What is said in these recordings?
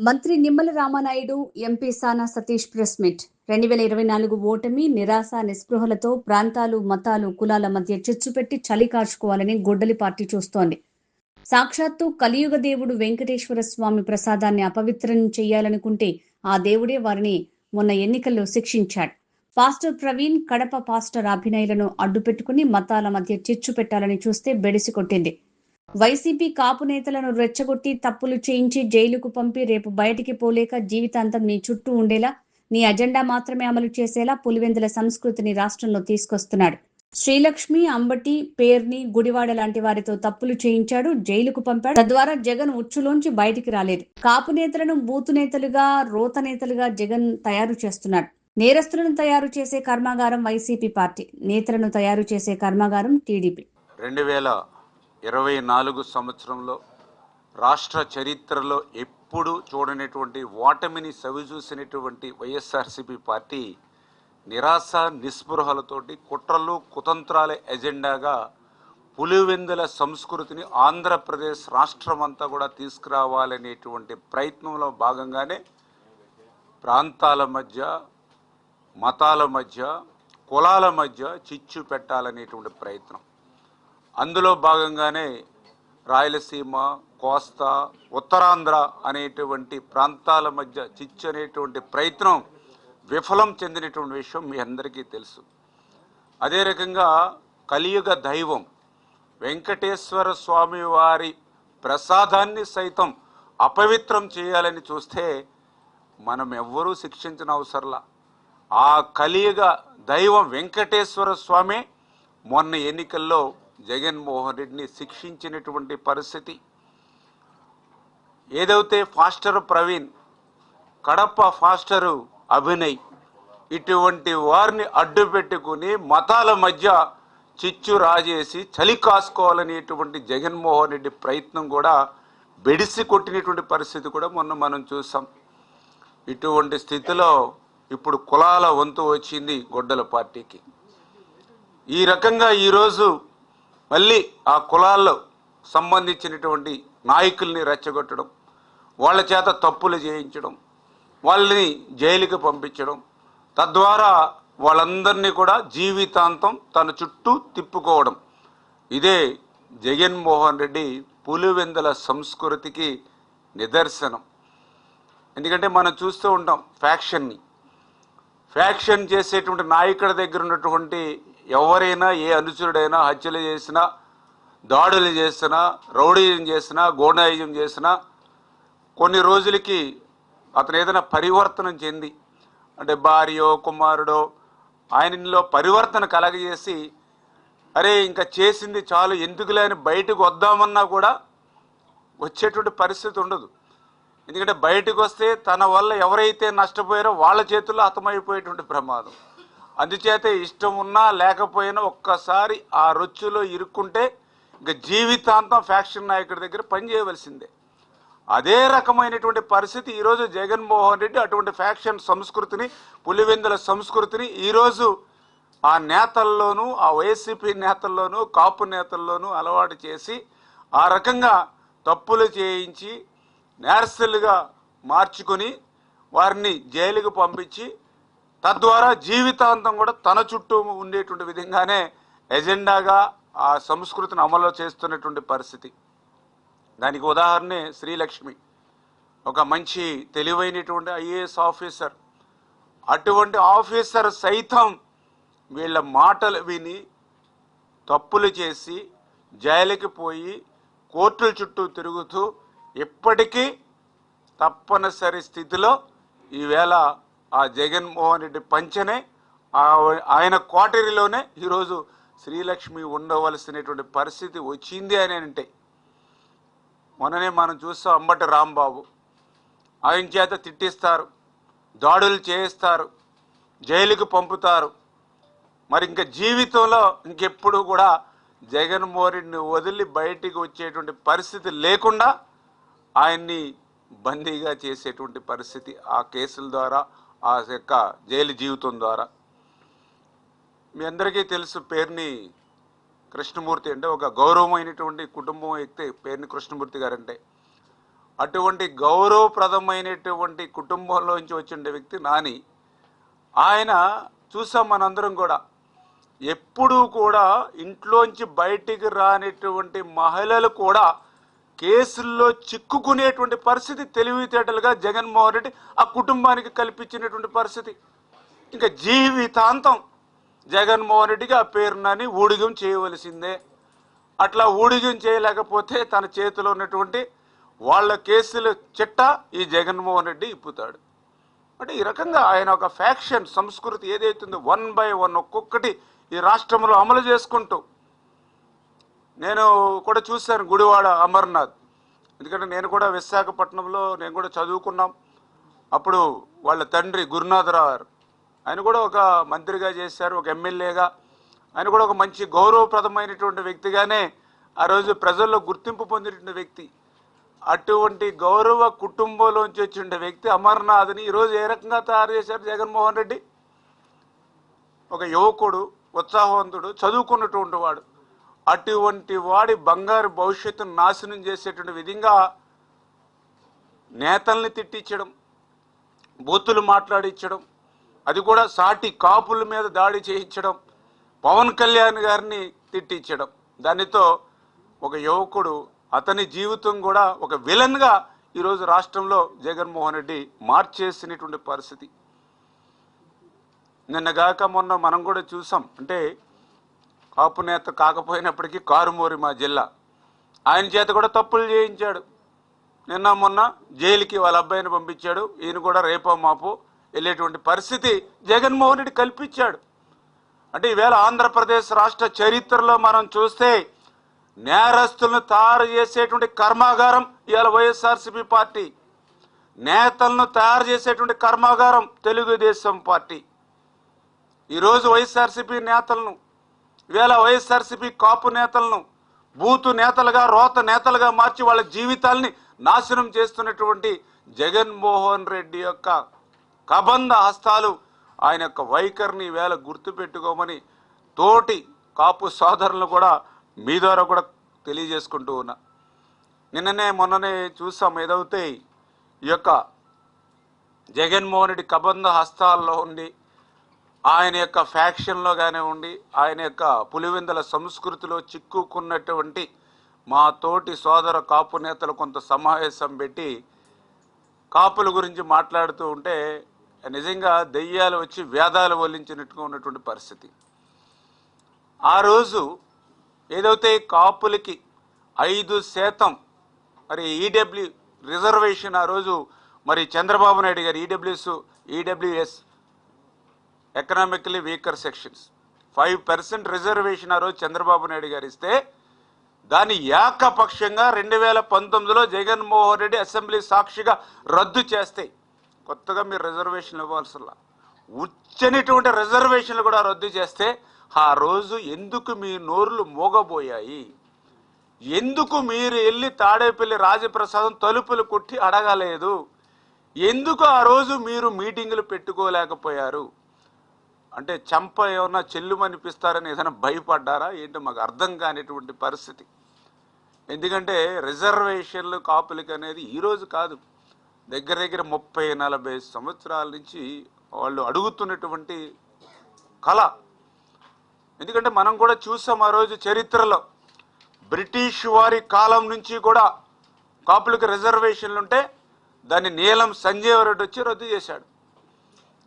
మంత్రి నిమ్మల రామానాయుడు, ఎంపీ సానా Satish press meet. 2024 ఓటమి, నిరాశ, నిస్పృహలతో ప్రాంతాలు, మతాలు, కులాల మధ్య చిచ్చుపెట్టి చలి కాచుకోవాలని గొడ్డలి పార్టీ చూస్తోంది. సాక్షాత్తు కలియుగ దేవుడు వెంకటేశ్వర స్వామి ప్రసాదాన్ని అపవిత్రం చెయ్యాలనుకుంటే ఆ దేవుడే వారిని మొన్న ఎన్నికల్లో శిక్షించాడు. పాస్టర్ ప్రవీణ్, కడప పాస్టర్ అభినయ్లను అడ్డుపెట్టుకుని మతాల మధ్య చిచ్చు పెట్టాలని చూస్తే బెడిసి కొట్టింది. వైసీపీ కాపు నేతలను రెచ్చగొట్టి తప్పులు చేయించి జైలుకు పంపి రేపు బయటికి పోలేక జీవితాంతం నీ చుట్టూ ఉండేలా, నీ అజెండా మాత్రమే అమలు చేసేలా పులివెందుల సంస్కృతిని రాష్ట్రంలో తీసుకొస్తున్నాడు. శ్రీలక్ష్మి, అంబటి, పేర్ని, గుడివాడ లాంటి వారితో తప్పులు చేయించాడు, జైలుకు పంపాడు. తద్వారా జగన్ ఉచ్చులోంచి బయటికి రాలేదు. కాపు నేతలను బూతు నేతలుగా, రోత నేతలుగా జగన్ తయారు చేస్తున్నాడు. నేరస్తులను తయారు చేసే కర్మాగారం వైసీపీ పార్టీ, నేతలను తయారు చేసే కర్మాగారం టీడీపీ. 2024 సంవత్సరంలో రాష్ట్ర చరిత్రలో ఎప్పుడు చూడనటువంటి ఓటమిని సవిచూసినటువంటి వైఎస్ఆర్సీపీ పార్టీ నిరాశ నిస్పృహలతోటి కుట్రలు కుతంత్రాల ఎజెండాగా పులివెందుల సంస్కృతిని ఆంధ్రప్రదేశ్ రాష్ట్రం అంతా కూడా తీసుకురావాలనేటువంటి ప్రయత్నంలో భాగంగానే ప్రాంతాల మధ్య, మతాల మధ్య, కులాల మధ్య చిచ్చు పెట్టాలనేటువంటి ప్రయత్నం. అందులో భాగంగానే రాయలసీమ, కోస్తా, ఉత్తరాంధ్ర అనేటువంటి ప్రాంతాల మధ్య చిచ్చు అనేటువంటి ప్రయత్నం విఫలం చెందినటువంటి విషయం మీ అందరికీ తెలుసు. అదే రకంగా కలియుగ దైవం వెంకటేశ్వర స్వామి వారి ప్రసాదాన్ని సైతం అపవిత్రం చేయాలని చూస్తే మనం ఎవ్వరూ శిక్షించిన అవసరంలా. ఆ కలియుగ దైవం వెంకటేశ్వర స్వామి మొన్న ఎన్నికల్లో జగన్మోహన్ రెడ్డిని శిక్షించినటువంటి పరిస్థితి. ఏదైతే ఫాస్టర్ ప్రవీణ్, కడప ఫాస్టరు అభినయ్, ఇటువంటి వారిని అడ్డు పెట్టుకుని మతాల మధ్య చిచ్చు రాజేసి చలి కాసుకోవాలనేటువంటి జగన్మోహన్ రెడ్డి ప్రయత్నం కూడా బెడిసి కొట్టినటువంటి పరిస్థితి కూడా మొన్న మనం చూసాం. ఇటువంటి స్థితిలో ఇప్పుడు కులాల వంతు వచ్చింది గొడ్డల పార్టీకి. ఈ రకంగా ఈరోజు మళ్ళీ ఆ కులాల్లో సంబంధించినటువంటి నాయకుల్ని రెచ్చగొట్టడం, వాళ్ళ చేత తప్పులు చేయించడం, వాళ్ళని జైలుకి పంపించడం, తద్వారా వాళ్ళందరినీ కూడా జీవితాంతం తన చుట్టూ తిప్పుకోవడం. ఇదే జగన్మోహన్ రెడ్డి పులివెందుల సంస్కృతికి నిదర్శనం. ఎందుకంటే మనం చూస్తూ ఉంటాం ఫ్యాక్షన్ చేసేటువంటి నాయకుడి దగ్గర ఉన్నటువంటి ఎవరైనా, ఏ అనుచరుడైనా హత్యలు చేసినా, దాడులు చేసినా, రౌడీజం చేసినా, గోండాయిజం చేసినా కొన్ని రోజులకి అతను ఏదైనా పరివర్తనం చెంది, అంటే భార్యో కుమారుడో ఆయనలో పరివర్తన కలగజేసి అరే ఇంకా చేసింది చాలు ఎందుకులే అని బయటకు వద్దామన్నా కూడా వచ్చేటువంటి పరిస్థితి ఉండదు. ఎందుకంటే బయటకు వస్తే తన వల్ల ఎవరైతే నష్టపోయారో వాళ్ళ చేతుల్లో హతమైపోయేటువంటి ప్రమాదం. అందుచేత ఇష్టం ఉన్నా లేకపోయినా ఒక్కసారి ఆ రొచ్చులో ఇరుక్కుంటే ఇంకా జీవితాంతం ఫ్యాక్షన్ నాయకుడి దగ్గర పనిచేయవలసిందే. అదే రకమైనటువంటి పరిస్థితి ఈరోజు జగన్మోహన్ రెడ్డి అటువంటి ఫ్యాక్షన్ సంస్కృతిని, పులివెందుల సంస్కృతిని ఈరోజు ఆ నేతల్లోనూ, ఆ వైసీపీ నేతల్లోనూ, కాపు నేతల్లోనూ అలవాటు చేసి ఆ రకంగా తప్పులు చేయించి నేరస్తులుగా మార్చుకొని వారిని జైలుకు పంపించి తద్వారా జీవితాంతం కూడా తన చుట్టూ ఉండేటువంటి విధంగానే ఎజెండాగా ఆ సంస్కృతిని అమలు చేస్తున్నటువంటి పరిస్థితి. దానికి ఉదాహరణే శ్రీలక్ష్మి, ఒక మంచి తెలివైనటువంటి ఐఏఎస్ ఆఫీసర్. అటువంటి ఆఫీసర్ సైతం వీళ్ళ మాటలు విని తప్పులు చేసి జైలుకి పోయి కోర్టుల చుట్టూ తిరుగుతూ ఇప్పటికీ తప్పనిసరి స్థితిలో ఈవేళ ఆ జగన్మోహన్ రెడ్డి పంచనే ఆయన కోటరీలోనే ఈరోజు శ్రీలక్ష్మి ఉండవలసినటువంటి పరిస్థితి వచ్చింది అని అంటే, మొన్ననే మనం చూస్తాం అంబటి రాంబాబు, ఆయన చేత తిట్టిస్తారు, దాడులు చేయిస్తారు, జైలుకు పంపుతారు. మరి ఇంకా జీవితంలో ఇంకెప్పుడు కూడా జగన్మోహన్ రెడ్డిని వదిలి బయటికి వచ్చేటువంటి పరిస్థితి లేకుండా ఆయన్ని బందీగా చేసేటువంటి పరిస్థితి ఆ కేసుల ద్వారా, ఆ యొక్క జైలు జీవితం ద్వారా. మీ అందరికీ తెలుసు పేర్ని కృష్ణమూర్తి అంటే ఒక గౌరవమైనటువంటి కుటుంబం వ్యక్తి పేర్ని కృష్ణమూర్తి గారంటే. అటువంటి గౌరవప్రదమైనటువంటి కుటుంబంలోంచి వచ్చిన వ్యక్తి నాని. ఆయన చూసాం మనందరం కూడా, ఎప్పుడూ కూడా ఇంట్లోంచి బయటికి రానిటువంటి మహిళలు కూడా కేసుల్లో చిక్కుకునేటువంటి పరిస్థితి తెలివితేటలుగా జగన్మోహన్ రెడ్డి ఆ కుటుంబానికి కల్పించినటువంటి పరిస్థితి. ఇంకా జీవితాంతం జగన్మోహన్ రెడ్డికి ఆ పేరునని ఊడిగం చేయవలసిందే. అట్లా ఊడిగం చేయలేకపోతే తన చేతిలో ఉన్నటువంటి వాళ్ళ కేసుల చిట్ట ఈ జగన్మోహన్ రెడ్డి ఇప్పుతాడు. అంటే ఈ రకంగా ఆయన ఒక ఫ్యాక్షన్ సంస్కృతి ఏదైతుందో 1 by 1 ఒక్కొక్కటి ఈ రాష్ట్రంలో అమలు చేసుకుంటూ, నేను కూడా చూశాను గుడివాడ అమర్నాథ్. ఎందుకంటే నేను కూడా విశాఖపట్నంలో నేను కూడా చదువుకున్నాం. అప్పుడు వాళ్ళ తండ్రి గురునాథరావు గారు, ఆయన కూడా ఒక మంత్రిగా చేశారు, ఒక ఎమ్మెల్యేగా. ఆయన కూడా ఒక మంచి గౌరవప్రదమైనటువంటి వ్యక్తిగానే ఆ రోజు ప్రజల్లో గుర్తింపు పొందినటువంటి వ్యక్తి. అటువంటి గౌరవ కుటుంబంలోంచి వచ్చిన వ్యక్తి అమర్నాథ్ని ఈరోజు ఏ రకంగా తయారు చేశారు జగన్మోహన్ రెడ్డి. ఒక యువకుడు, ఉత్సాహవంతుడు, చదువుకున్నటువంటి వాడు. అటువంటి వాడి బంగారు భవిష్యత్తును నాశనం చేసేటువంటి విధంగా నేతల్ని తిట్టించడం, బూతులు మాట్లాడించడం, అది కూడా సాటి కాపుల మీద దాడి చేయించడం, పవన్ కళ్యాణ్ గారిని తిట్టించడం, దానితో ఒక యువకుడు, అతని జీవితం కూడా ఒక విలన్గా ఈరోజు రాష్ట్రంలో జగన్మోహన్ రెడ్డి మార్చేసినటువంటి పరిస్థితి. నిన్నగాక మొన్న మనం కూడా చూసాం. అంటే కాపు నేత కాకపోయినప్పటికీ కారుమూరి మా జిల్లా, ఆయన చేత కూడా తప్పులు చేయించాడు. నిన్న మొన్న జైలుకి వాళ్ళ అబ్బాయిని పంపించాడు. ఈయన కూడా రేపో మాపో వెళ్ళేటువంటి పరిస్థితి జగన్మోహన్ రెడ్డి కల్పించాడు. అంటే ఈవేళ ఆంధ్రప్రదేశ్ రాష్ట్ర చరిత్రలో మనం చూస్తే నేరస్తులను తయారు చేసేటువంటి కర్మాగారం ఇవాళ వైఎస్ఆర్సీపీ పార్టీ, నేతలను తయారు చేసేటువంటి కర్మాగారం తెలుగుదేశం పార్టీ. ఈరోజు వైఎస్ఆర్సీపీ నేతలను, ఇవాళ వైఎస్ఆర్సీపీ కాపు నేతలను బూతు నేతలుగా, రోత నేతలుగా మార్చి వాళ్ళ జీవితాల్ని నాశనం చేస్తున్నటువంటి జగన్మోహన్ రెడ్డి యొక్క కబంధ హస్తాలు, ఆయన యొక్క వైఖరిని ఈవేళ గుర్తుపెట్టుకోమని తోటి కాపు సోదరులను కూడా మీ ద్వారా కూడా తెలియజేసుకుంటూ ఉన్నా. నిన్ననే మొన్ననే చూసాం, ఏదైతే ఈ యొక్క జగన్మోహన్ రెడ్డి కబంధ హస్తాల్లో ఉండి ఆయన యొక్క ఫ్యాక్షన్లో కానివ్వండి, ఆయన యొక్క పులివెందుల సంస్కృతిలో చిక్కుకున్నటువంటి మా తోటి సోదర కాపు నేతలు కొంత సమావేశం పెట్టి కాపుల గురించి మాట్లాడుతూ ఉంటే నిజంగా దెయ్యాలు వచ్చి వేదాలు వల్లించినట్టుగా ఉన్నటువంటి పరిస్థితి. ఆ రోజు ఏదైతే కాపులకి 5% మరి ఈడబ్ల్యూ రిజర్వేషన్ ఆ రోజు మరి చంద్రబాబు నాయుడు గారు EWS economically weaker sections 5% reservation ఆ రోజు చంద్రబాబు నాయుడు గారు ఇస్తే, దాన్ని ఏకపక్షంగా 2019లో జగన్మోహన్ రెడ్డి అసెంబ్లీ సాక్షిగా రద్దు చేస్తే, కొత్తగా మీరు రిజర్వేషన్లు ఇవ్వాల్సిన ఉచ్చనిటువంటి రిజర్వేషన్లు కూడా రద్దు చేస్తే, ఆ రోజు ఎందుకు మీ నోర్లు మోగబోయాయి? ఎందుకు మీరు వెళ్ళి తాడేపల్లి రాజప్రసాదం తలుపులు కొట్టి అడగలేదు? ఎందుకు ఆ రోజు మీరు మీటింగులు పెట్టుకోలేకపోయారు? అంటే చంప ఏమన్నా చెల్లుమనిపిస్తారని ఏదైనా భయపడ్డారా ఏంటో మాకు అర్థం కానిటువంటి పరిస్థితి. ఎందుకంటే రిజర్వేషన్లు కాపులకి అనేది ఈరోజు కాదు, దగ్గర దగ్గర 30-40 సంవత్సరాల నుంచి వాళ్ళు అడుగుతున్నటువంటి కళ. ఎందుకంటే మనం కూడా చూసాం ఆ రోజు చరిత్రలో, బ్రిటిష్ వారి కాలం నుంచి కూడా కాపులకు రిజర్వేషన్లు ఉంటే దాన్ని నీలం సంజీవ్ రెడ్డి వచ్చి రద్దు చేశాడు.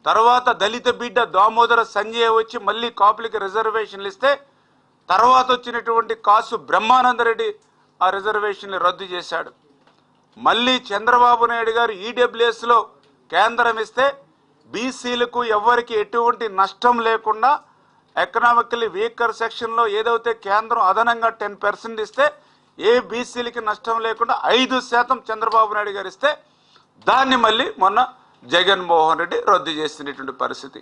తర్వాత దళిత బిడ్డ దామోదర సంజయ్ వచ్చి మళ్ళీ కాపులకి రిజర్వేషన్లు ఇస్తే, తర్వాత వచ్చినటువంటి కాసు బ్రహ్మానందరెడ్డి ఆ రిజర్వేషన్లు రద్దు చేశాడు. మళ్ళీ చంద్రబాబు నాయుడు గారు ఈడబ్ల్యూఎస్లో కేంద్రం ఇస్తే బీసీలకు ఎవరికి ఎటువంటి నష్టం లేకుండా ఎకనామికల్లీ వీకర్ సెక్షన్లో ఏదైతే కేంద్రం అదనంగా 10% ఇస్తే ఏ బీసీలకి నష్టం లేకుండా 5% చంద్రబాబు నాయుడు గారు ఇస్తే, దాన్ని మళ్ళీ మొన్న జగన్మోహన్ రెడ్డి రద్దు చేసినటువంటి పరిస్థితి.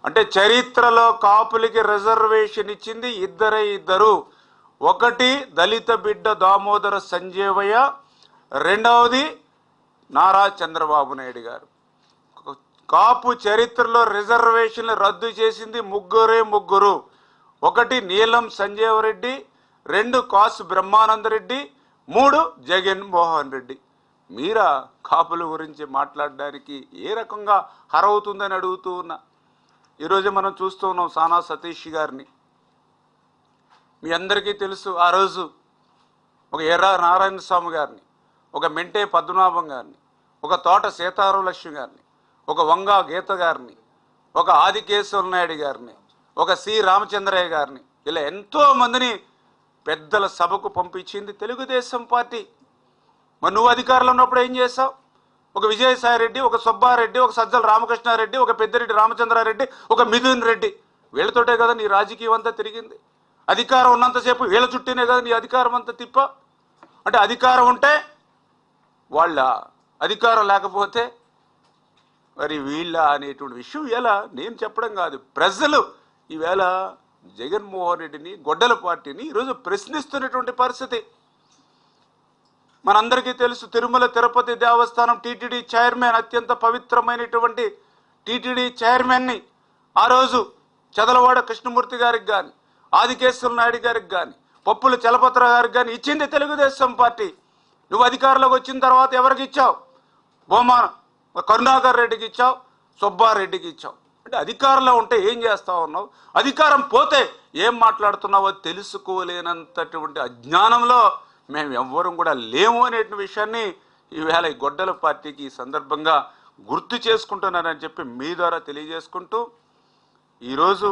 అంటే చరిత్రలో కాపులకి రిజర్వేషన్ ఇచ్చింది ఇద్దరు. ఒకటి దళిత బిడ్డ దామోదర సంజీవయ్య, రెండవది నారా చంద్రబాబు నాయుడు గారు. కాపు చరిత్రలో రిజర్వేషన్లు రద్దు చేసింది ముగ్గురు. ఒకటి నీలం సంజీవ్ రెడ్డి, 2 కాసు బ్రహ్మానందరెడ్డి, 3 జగన్మోహన్ రెడ్డి. మీరా కాపుల గురించి మాట్లాడడానికి ఏ రకంగా హరవుతుందని అడుగుతూ ఉన్నా. ఈరోజు మనం చూస్తూ ఉన్నాం సానా సతీష్ గారిని. మీ అందరికీ తెలుసు, ఆ రోజు ఒక ఎర్ర నారాయణ స్వామి గారిని, ఒక మెంటే పద్మనాభం గారిని, ఒక తోట సీతారామలక్ష్మి గారిని, ఒక వంగా గీత గారిని, ఒక ఆదికేశ్వర నాయుడు గారిని, ఒక సి రామచంద్రయ్య గారిని, ఇలా ఎంతోమందిని పెద్దల సభకు పంపించింది తెలుగుదేశం పార్టీ. మరి నువ్వు అధికారంలో ఉన్నప్పుడు ఏం చేశావు? ఒక విజయసాయిరెడ్డి, ఒక సుబ్బారెడ్డి, ఒక సజ్జల రామకృష్ణారెడ్డి, ఒక పెద్దిరెడ్డి రామచంద్రారెడ్డి, ఒక మిథున్ రెడ్డి, వీళ్ళతోటే కదా నీ రాజకీయం అంతా తిరిగింది. అధికారం ఉన్నంతసేపు వీళ్ళ చుట్టూనే కదా నీ అధికారం అంతా తిప్ప. అంటే అధికారం ఉంటే వాళ్ళ, అధికారం లేకపోతే మరి వీళ్ళ అనేటువంటి విషయం ఇలా నేను చెప్పడం కాదు. ప్రజలు ఈవేళ జగన్మోహన్ రెడ్డిని, గొడ్డల పార్టీని ఈరోజు ప్రశ్నిస్తున్నటువంటి పరిస్థితి. మనందరికీ తెలుసు, తిరుమల తిరుపతి దేవస్థానం టీటీడీ చైర్మన్, అత్యంత పవిత్రమైనటువంటి టీటీడీ చైర్మన్ని ఆ రోజు చదలవాడ కృష్ణమూర్తి గారికి కానీ, ఆదికేశ్వర నాయుడు గారికి కానీ, పప్పుల చలపత్ర గారికి కానీ ఇచ్చింది తెలుగుదేశం పార్టీ. నువ్వు అధికారంలోకి వచ్చిన తర్వాత ఎవరికి ఇచ్చావు? బొమ్మ కరుణాకర్ రెడ్డికి ఇచ్చావు, సుబ్బారెడ్డికి ఇచ్చావు. అంటే అధికారంలో ఉంటే ఏం చేస్తా ఉన్నావు? అధికారం పోతే ఏం మాట్లాడుతున్నావో తెలుసుకోలేనంతటువంటి అజ్ఞానంలో మేము ఎవ్వరం కూడా లేము అనే విషయాన్ని ఈవేళ ఈ గొడ్డల పార్టీకి ఈ సందర్భంగా గుర్తు చేసుకుంటున్నానని చెప్పి మీ ద్వారా తెలియజేసుకుంటూ, ఈరోజు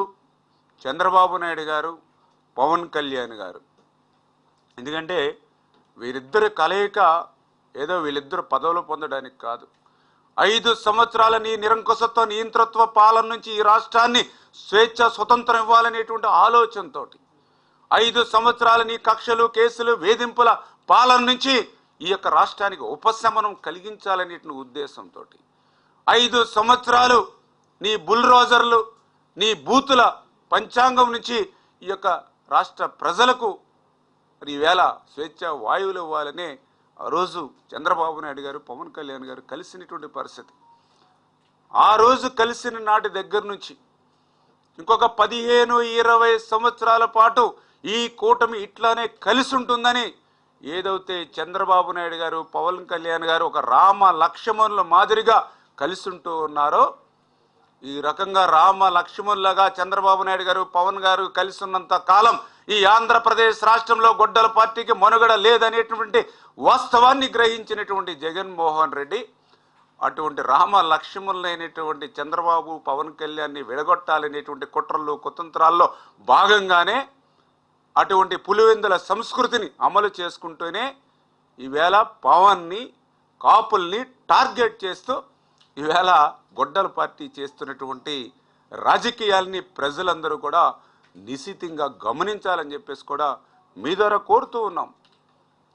చంద్రబాబు నాయుడు గారు, పవన్ కళ్యాణ్ గారు, ఎందుకంటే వీరిద్దరి కలయిక ఏదో వీళ్ళిద్దరు పదవులు పొందడానికి కాదు. 5 సంవత్సరాల నీ నిరంకుశత్వ నియంతృత్వ పాలన నుంచి ఈ రాష్ట్రాన్ని స్వేచ్ఛ స్వతంత్రం ఇవ్వాలనేటువంటి ఆలోచనతో, 5 సంవత్సరాల నీ కక్షలు, కేసులు, వేధింపుల పాలన నుంచి ఈ యొక్క రాష్ట్రానికి ఉపశమనం కలిగించాలనే ఉద్దేశంతో, 5 సంవత్సరాలు నీ బుల్రోజర్లు, నీ బూతుల పంచాంగం నుంచి ఈ యొక్క రాష్ట్ర ప్రజలకు మరి ఈవేళ స్వేచ్ఛ వాయువులు ఇవ్వాలనే ఆ రోజు చంద్రబాబు నాయుడు గారు, పవన్ కళ్యాణ్ గారు కలిసినటువంటి పరిస్థితి. ఆ రోజు కలిసిన నాటి దగ్గర నుంచి ఇంకొక 15-20 సంవత్సరాల పాటు ఈ కూటమి ఇట్లానే కలిసి ఉంటుందని ఏదైతే చంద్రబాబు నాయుడు గారు, పవన్ కళ్యాణ్ గారు ఒక రామ లక్ష్మణుల మాదిరిగా కలిసి ఉంటూ ఉన్నారో, ఈ రకంగా రామ లక్ష్మణులుగా చంద్రబాబు నాయుడు గారు, పవన్ గారు కలిసి ఉన్నంత కాలం ఈ ఆంధ్రప్రదేశ్ రాష్ట్రంలో గొడ్డల పార్టీకి మనుగడ లేదనేటువంటి వాస్తవాన్ని గ్రహించినటువంటి జగన్మోహన్ రెడ్డి అటువంటి రామ లక్ష్మణులైనటువంటి చంద్రబాబు, పవన్ కళ్యాణ్ని విడగొట్టాలనేటువంటి కుట్రలు, కుతంత్రాల్లో భాగంగానే అటువంటి పులివెందుల సంస్కృతిని అమలు చేసుకుంటూనే ఈవేళ పవన్ని, కాపుల్ని టార్గెట్ చేస్తూ ఈవేళ గొడ్డల పార్టీ చేస్తున్నటువంటి రాజకీయాల్ని ప్రజలందరూ కూడా నిశితంగా గమనించాలని చెప్పేసి కూడా మీ ద్వారా కోరుతూ ఉన్నాం.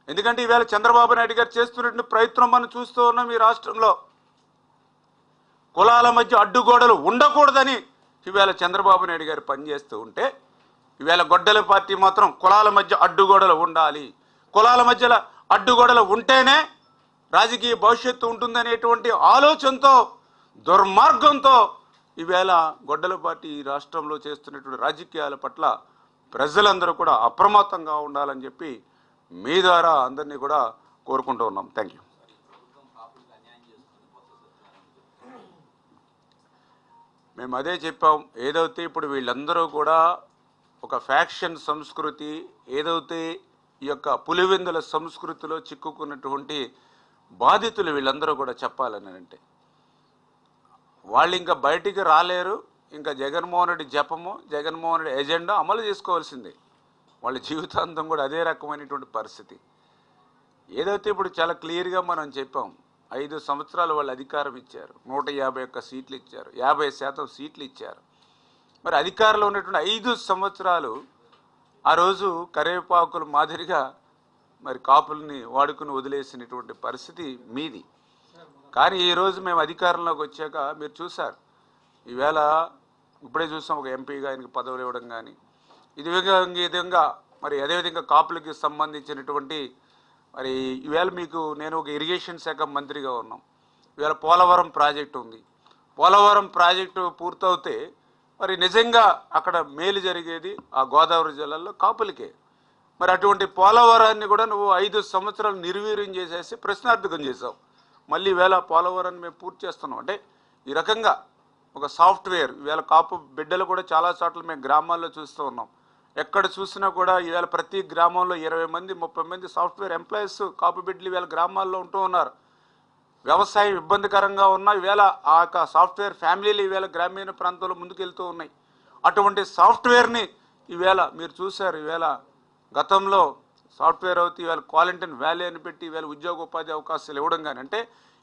ఎందుకంటే ఈవేళ చంద్రబాబు నాయుడు గారు చేస్తున్నటువంటి ప్రయత్నం మనం చూస్తూ ఉన్నాం. ఈ రాష్ట్రంలో కులాల మధ్య అడ్డుగోడలు ఉండకూడదని ఈవేళ చంద్రబాబు నాయుడు గారు పనిచేస్తూ ఉంటే, ఈవేళ గొడ్డల పార్టీ మాత్రం కులాల మధ్య అడ్డుగోడలు ఉండాలి, కులాల మధ్యలో అడ్డుగోడలు ఉంటేనే రాజకీయ భవిష్యత్తు ఉంటుందనేటువంటి ఆలోచనతో, దుర్మార్గంతో ఈవేళ గొడ్డల పార్టీ ఈ రాష్ట్రంలో చేస్తున్నటువంటి రాజకీయాల పట్ల ప్రజలందరూ కూడా అప్రమత్తంగా ఉండాలని చెప్పి మీ ద్వారా అందరినీ కూడా కోరుకుంటూ ఉన్నాం. Thank you. మేము అదే చెప్పాం. ఏదైతే ఇప్పుడు వీళ్ళందరూ కూడా ఒక ఫ్యాక్షన్ సంస్కృతి, ఏదైతే ఈ యొక్క పులివెందుల సంస్కృతిలో చిక్కుకున్నటువంటి బాధితులు వీళ్ళందరూ కూడా చెప్పాలని అంటే, వాళ్ళు ఇంకా బయటికి రాలేరు. ఇంకా జగన్మోహన్ రెడ్డి జపము, జగన్మోహన్ రెడ్డి ఎజెండా అమలు చేసుకోవాల్సిందే. వాళ్ళ జీవితాంతం కూడా అదే రకమైనటువంటి పరిస్థితి. ఏదైతే ఇప్పుడు చాలా క్లియర్గా మనం చెప్పాం, 5 సంవత్సరాలు వాళ్ళు అధికారం ఇచ్చారు, 151 సీట్లు ఇచ్చారు, 50% సీట్లు ఇచ్చారు. మరి అధికారంలో ఉన్నటువంటి 5 సంవత్సరాలు ఆ రోజు కరివేపాకుల మాదిరిగా మరి కాపుల్ని వాడుకుని వదిలేసినటువంటి పరిస్థితి మీది. కానీ ఈరోజు మేము అధికారంలోకి వచ్చాక మీరు చూశారు, ఈవేళ ఇప్పుడే చూసాం ఒక ఎంపీగా ఆయనకి పదవులు ఇవ్వడం కానీ, ఈ విధంగా మరి అదేవిధంగా కాపులకి సంబంధించినటువంటి మరి ఈవేళ మీకు నేను ఒక ఇరిగేషన్ శాఖ మంత్రిగా ఉన్నాం. ఈవేళ పోలవరం ప్రాజెక్టు ఉంది. పోలవరం ప్రాజెక్టు పూర్తవుతే మరి నిజంగా అక్కడ మేలు జరిగేది ఆ గోదావరి జిల్లాలో కాపులకే. మరి అటువంటి పోలవరాన్ని కూడా నువ్వు 5 సంవత్సరాలు నిర్వీర్యం చేసేసి ప్రశ్నార్థకం చేసావు. మళ్ళీ ఈవేళ పోలవరాన్ని మేము పూర్తి చేస్తున్నాం. అంటే ఈ రకంగా ఒక సాఫ్ట్వేర్ ఈవేళ కాపు బిడ్డలు కూడా చాలా చోట్ల మేము గ్రామాల్లో చూస్తూ ఉన్నాం. ఎక్కడ చూసినా కూడా ఈవేళ ప్రతి గ్రామంలో 20 మంది 30 మంది సాఫ్ట్వేర్ ఎంప్లాయీస్ కాపు బిడ్డలు ఈవేళ గ్రామాల్లో ఉంటూ ఉన్నారు. వ్యవసాయం ఇబ్బందికరంగా ఉన్న ఈవేళ ఆ యొక్క సాఫ్ట్వేర్ ఫ్యామిలీలు ఈవేళ గ్రామీణ ప్రాంతాల్లో ముందుకెళ్తూ ఉన్నాయి. అటువంటి సాఫ్ట్వేర్ని ఈవేళ మీరు చూశారు. ఈవేళ గతంలో సాఫ్ట్వేర్ అవుతే ఈవేళ క్వారంటైన్ వ్యాలీ అని పెట్టి ఈవేళ ఉద్యోగ ఉపాధి అవకాశాలు ఇవ్వడం కానీ, అంటే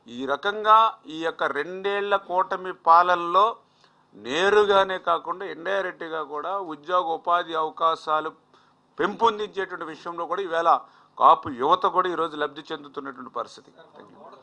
ఈ రకంగా ఈ యొక్క 2 ఏళ్ల కూటమి పాలనలో నేరుగానే కాకుండా ఇండైరెక్ట్గా కూడా ఉద్యోగ ఉపాధి అవకాశాలు పెంపొందించేటువంటి విషయంలో కూడా ఈవేళ కాపు యువత కూడా ఈరోజు లబ్ధి చెందుతున్నటువంటి పరిస్థితి. Thank you.